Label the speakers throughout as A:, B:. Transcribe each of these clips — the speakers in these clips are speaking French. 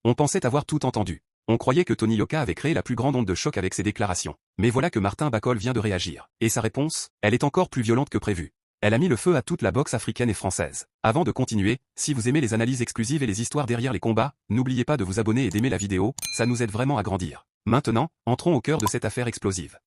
A: On pensait avoir tout entendu. On croyait que Tony Yoka avait créé la plus grande onde de choc avec ses déclarations. Mais voilà que Martin Bacol vient de réagir. Et sa réponse, elle est encore plus violente que prévu. Elle a mis le feu à toute la boxe africaine et française. Avant de continuer, si vous aimez les analyses exclusives et les histoires derrière les combats, n'oubliez pas de vous abonner et d'aimer la vidéo, ça nous aide vraiment à grandir. Maintenant, entrons au cœur de cette affaire explosive.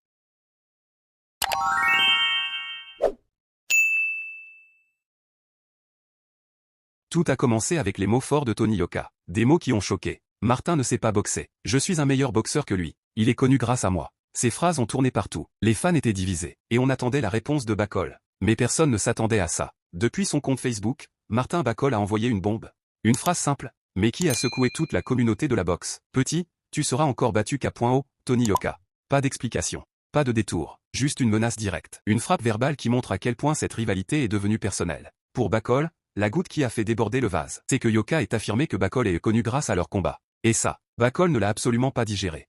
A: Tout a commencé avec les mots forts de Tony Yoka. Des mots qui ont choqué. Martin ne sait pas boxer. Je suis un meilleur boxeur que lui. Il est connu grâce à moi. Ces phrases ont tourné partout. Les fans étaient divisés. Et on attendait la réponse de Bacol. Mais personne ne s'attendait à ça. Depuis son compte Facebook, Martin Bacol a envoyé une bombe. Une phrase simple, mais qui a secoué toute la communauté de la boxe. Petit, tu seras encore battu qu'à point haut, Tony Yoka. Pas d'explication. Pas de détour. Juste une menace directe. Une frappe verbale qui montre à quel point cette rivalité est devenue personnelle. Pour Bacol, la goutte qui a fait déborder le vase, c'est que Yoka est affirmé que Bacol est connu grâce à leur combat. Et ça, Bacol ne l'a absolument pas digéré.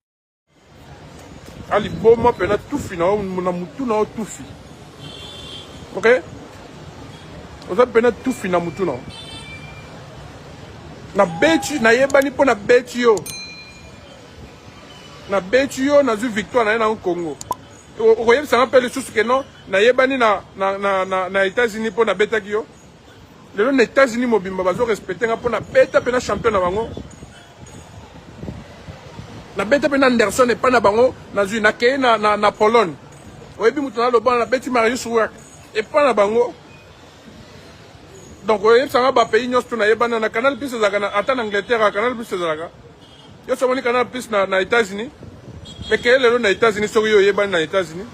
B: Ali boma pena tufi na mutu na tufi. Ok? Oza pena tufi na mutu na. Na beti na yebani po na beti yo. Na beti yo na zu victoire na Congo. Okoyeb ça rappelle sous que non na yebani na États-Unis po na betaki yo. Les États-Unis mobimba bazo respecter nga po na beta pena champion na bango. Na beta pena Anderson et pas na bango na zu na ke na Pologne. Oyebi mutu na loba na beti Marius Rouak et pas na bango. Donc oyebi ça ba pays nyos to na yebana na Canal Plus za kana ata na Angleterre Canal Plus za ka. Yo so moni Canal Plus na États-Unis. Mais que les na États-Unis so yo yebana na États-Unis.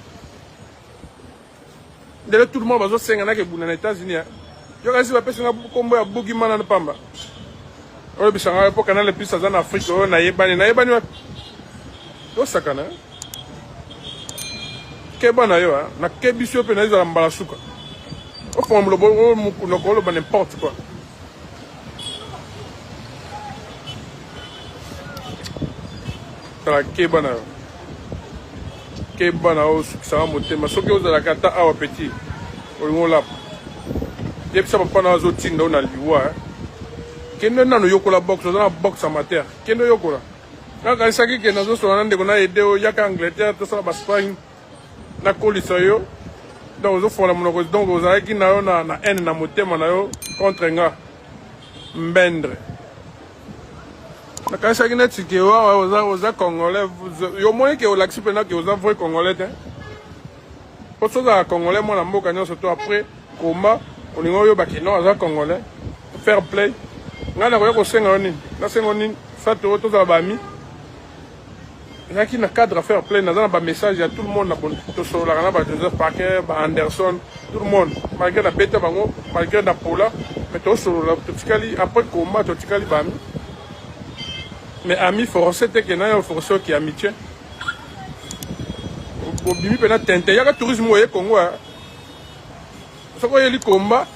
B: Dès tout le monde bazo senga na ke buna na États-Unis. Yo kasi ba pesa nga kombo ya bugi mana na pamba. Oyo bisanga po Canal Plus za na Afrique o na yebani wa. Yo sakana. Ke bana yo na ke biso pe na za mbala suka. O fond le bon no kolo ba n'importe quoi. Tala ke bana yo. Ke bana o sa motema soki o za la kata awa petit. O ngola. Depuis ça, papa n'a pas de na liwa. Kendo na no yokola box, na box amateur. Kendo yokola. Quand il s'agit que nous sommes en train de aider au Yaka Angleterre, tout ça, Spain, na Colisayo. Donc, nous faisons la donc vous avez qui na haine na motema na yo contre nga mbendre. Na quand il s'agit de ce que vous avez congolais, yo moins que vous l'acceptez na que vous avez vrai congolais. Pour ça, congolais, moi, la mboka nyo surtout après combat. On est baki non aza congolais fair play ngana ko senga oni na senga oni sato to za ba mi na ki na cadre fair play na ba message à tout le monde na bon to so la na ba Joseph Parker ba Anderson tout le monde malgré la bête bango malgré la pola mais to so la to tikali après combat to tikali ba mi mais ami forcé te que na forcé qui amitié au bimi pena tente ya ka tourisme au Congo. Ce que les combats,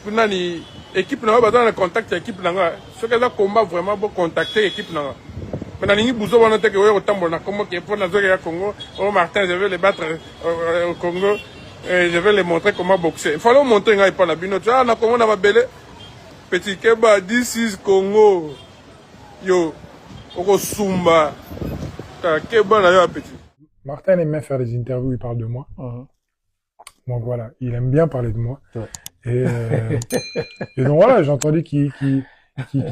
B: nani équipe n'a pas besoin de contact équipe nanga. Ce que les combats vraiment pour contacter équipe nanga. Mais nani bouzo wana te que ouais autant bon na comment que pour na zoya Congo. Oh Martin, je vais les battre au Congo. Et je vais les montrer comment boxer. Il faut leur montrer nga pas na bino. Tu vois na Congo na ba belé. Petit Keba, this is Congo. Yo, oko sumba. Keba na yo petit.
C: Martin aime bien faire des interviews, il parle de moi. Donc voilà, il aime bien parler de moi. Ouais. Et donc voilà, j'ai entendu qu'il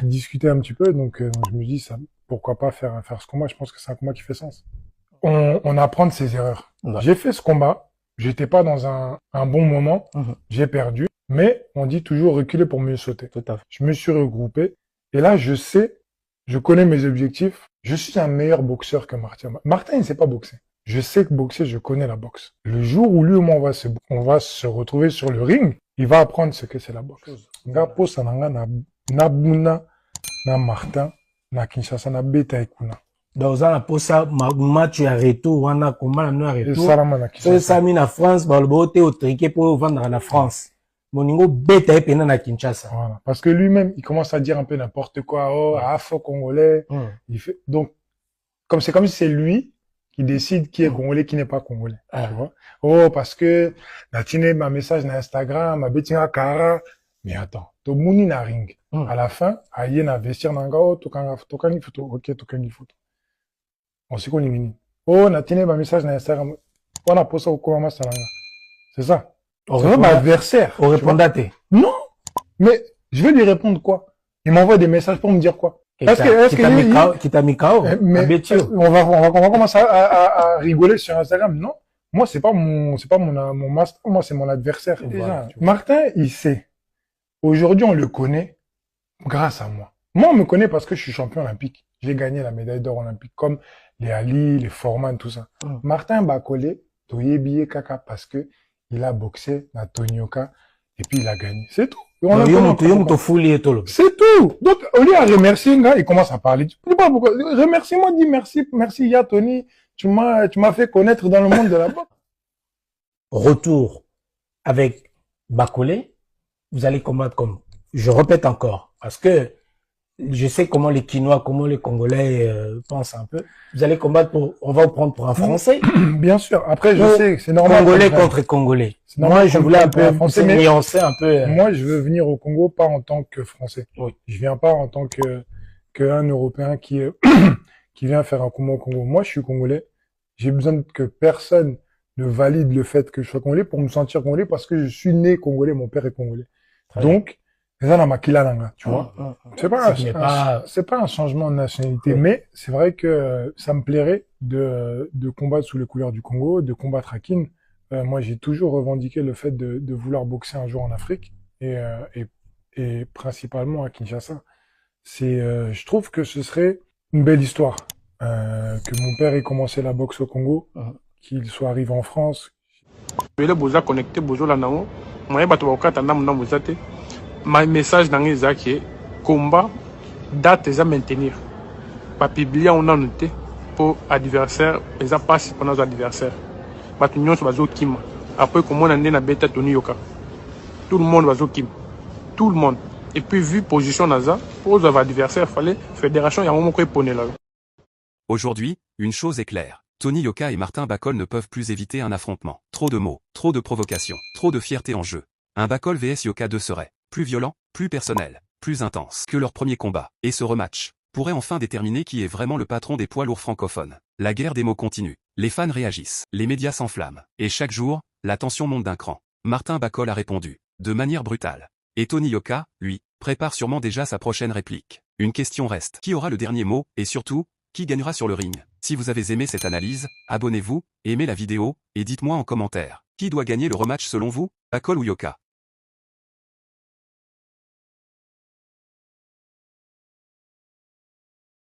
C: discutait un petit peu, donc je me dis, ça, pourquoi pas faire ce combat. Je pense que c'est un combat qui fait sens. On apprend de ses erreurs. Ouais. J'ai fait ce combat, j'étais pas dans un bon moment, j'ai perdu, mais on dit toujours reculer pour mieux sauter. Tout à fait. Je me suis regroupé, et là je connais mes objectifs, je suis un meilleur boxeur que Martin. Martin, il ne sait pas boxer. Je sais que boxer, je connais la boxe. Le jour où lui et moi on va se retrouver sur le ring, il va apprendre ce que c'est la boxe. Ngapo sananga na Buna, na Martin, na Kinshasa, na Beta Ekuna.
D: Donc ça pour ça match à retour, on a comment na retour.
C: C'est
D: ça mis na France, ba le boté au triqué pour vendre na France. Moningo Beta Ekuna na Kinshasa.
C: Voilà, parce que lui-même, il commence à dire un peu n'importe quoi, oh, afro congolais. Il fait donc c'est comme si c'est lui qui décide qui est congolais, qui n'est pas congolais. Tu vois? Oh, parce que, la tine, ma message na Instagram, ma betinga kara. Mais attends, tomuni na ring. À la fin, aye na vestir nangao, tokangi photo, ok, tokangi photo. On sait qu'on est mini. Oh, na tine ba message na Instagram. On a posé au comment salanga. C'est ça. C'est mon adversaire.
D: Au répondate.
C: Non. Mais, je vais lui répondre quoi? Il m'envoie des messages pour me dire quoi?
D: Qui t'a mis KO?
C: Mais, on va commencer à rigoler sur Instagram. Non. Moi, c'est pas mon master. Moi, c'est mon adversaire. Voilà, Martin, il sait. Aujourd'hui, on le connaît grâce à moi. Moi, on me connaît parce que je suis champion olympique. J'ai gagné la médaille d'or olympique, comme les Ali, les Foreman, tout ça. Martin Bakole, Toyebiye Kaka, parce que il a boxé na Tony Yoka, et puis il a gagné. C'est tout. C'est tout. Donc, au lieu de remercier un gars, il commence à parler. Remercie-moi, dis merci, merci, ya Tony. Tu m'as fait connaître dans le monde de la boxe.
D: Retour avec Bakole, vous allez combattre comme, je répète encore, parce que je sais comment les Quinois, comment les Congolais pensent un peu. Vous allez combattre on va vous prendre pour un Français.
C: Bien sûr. Après, je sais que c'est normal.
D: Congolais contre Congolais. Moi, je voulais un peu nuancer un peu.
C: Moi, je veux venir au Congo pas en tant que Français. Oui. Je viens pas en tant qu'un Européen qui vient faire un combat au Congo. Moi, je suis Congolais. J'ai besoin que personne ne valide le fait que je sois Congolais pour me sentir Congolais parce que je suis né Congolais, mon père est Congolais. Donc, tu vois. C'est pas un changement de nationalité, mais c'est vrai que ça me plairait de combattre sous les couleurs du Congo, de combattre à Kin. Moi, j'ai toujours revendiqué le fait de vouloir boxer un jour en Afrique et principalement à Kinshasa. Je trouve que ce serait une belle histoire, que mon père ait commencé la boxe au Congo, qu'il soit arrivé en France.
B: My message dans les acquis, combat, date est à maintenir. Pas publier on a noté pour adversaire, et ça passe pendant nos adversaires. Mais tout le monde va zo kim. Après comment on a na bêta Tony Yoka. Tout le monde va zo kim. Tout le monde. Et puis vu position naza, pour les adversaires, fallait fédération y a un moment qu'on poney là.
A: Aujourd'hui, une chose est claire. Tony Yoka et Martin Bakole ne peuvent plus éviter un affrontement. Trop de mots, trop de provocations, trop de fierté en jeu. Un Bakole vs Yoka 2 serait plus violent, plus personnel, plus intense que leur premier combat. Et ce rematch pourrait enfin déterminer qui est vraiment le patron des poids lourds francophones. La guerre des mots continue. Les fans réagissent, les médias s'enflamment. Et chaque jour, la tension monte d'un cran. Martin Bakole a répondu, de manière brutale. Et Tony Yoka, lui, prépare sûrement déjà sa prochaine réplique. Une question reste. Qui aura le dernier mot, et surtout, qui gagnera sur le ring? Si vous avez aimé cette analyse, abonnez-vous, aimez la vidéo, et dites-moi en commentaire. Qui doit gagner le rematch selon vous, Bakole ou Yoka?